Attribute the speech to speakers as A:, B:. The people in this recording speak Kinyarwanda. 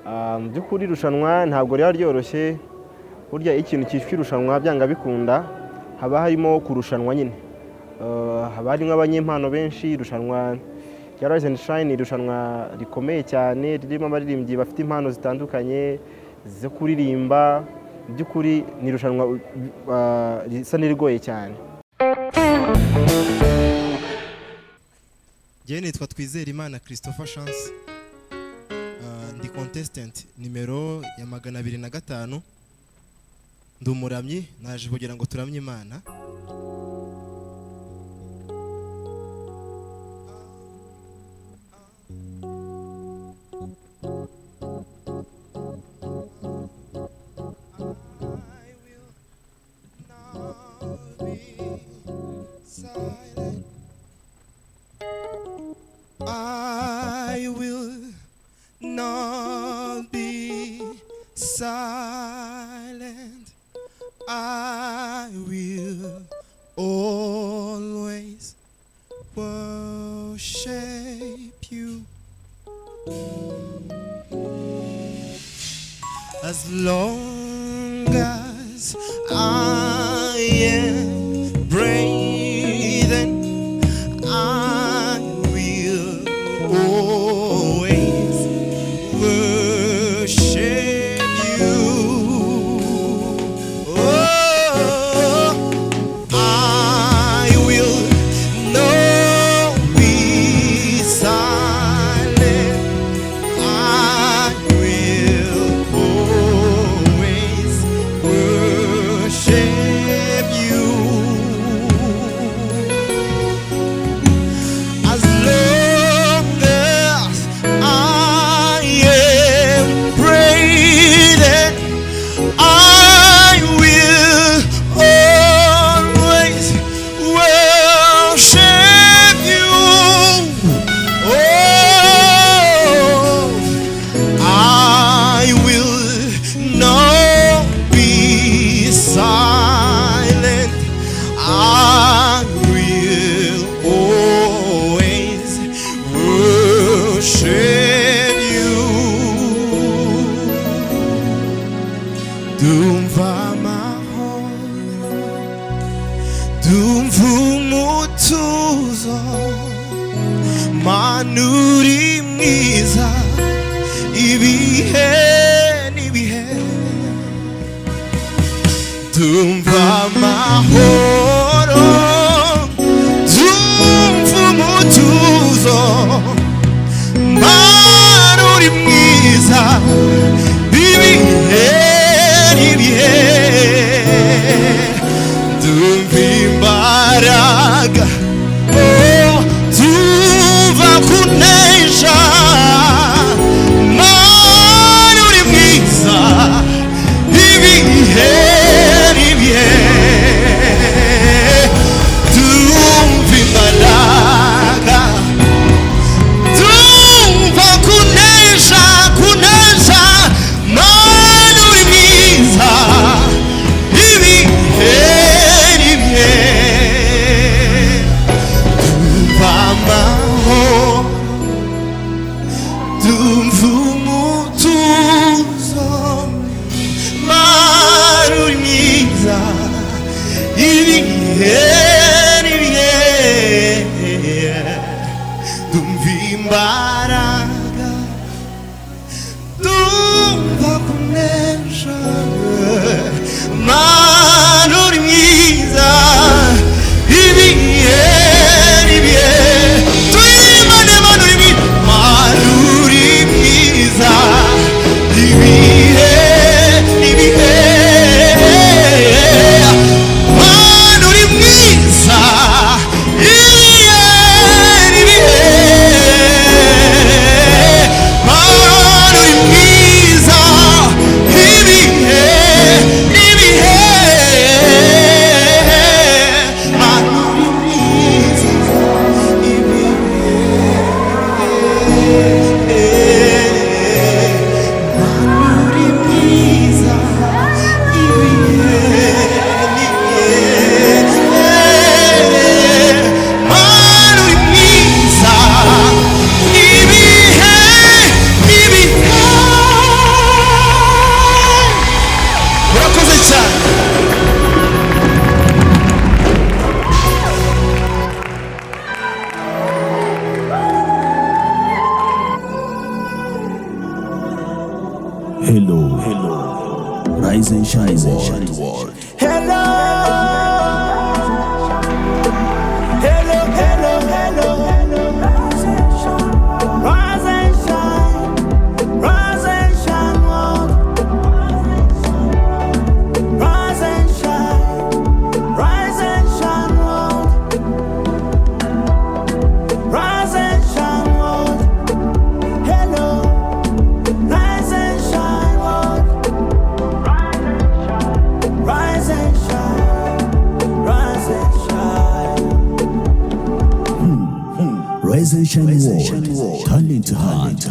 A: Mu by'ukuri irushanwa ntabwo riba ryoroshye, burya ikintu cyitwa irushanwa byanga bikunda haba harimo kurushanwa nyine. Haba harimo abanyempano benshi, irushanwa rya Rise and Shine irushanwa rikomeye cyane ririmo abaririmbyi bafite impano zitandukanye zo kuririmba. Mu by'ukuri ni irushanwa risa n'irigoye cyane.
B: Njye nitwa Twizerimana Christopher Chance, ndi contestant nimero ya 205, ndi umuramyi, naje kugira ngo turamye Imana. I will not be silent. I will always worship you. As long as I am breathing, I will always worship you. Oh, I will not be silent. I will always worship you. As long as I am breathing, I will always worship you. Oh, I will not be silent. I will always worship you. Dumva amahoro, dumva umutuzo, Mana uri mwiza ibihe n'ibihe. Dumva amahoro, dumva umutuzo, Mana uri mwiza ibihe n'ibihe. Dumva imbaraga, oh, dumva kunesha, Mana uri mwiza ibihe n'ibihe.
C: Hello, rise and shine world.
D: Hello, hello, hello, hello. Rise and shine, rise and shine, world. Rise and shine, world. Rise and shine, world. Hello, rise and shine, world. Rise and shine, rise and shine.
C: Rise and shine world. Turn into heart.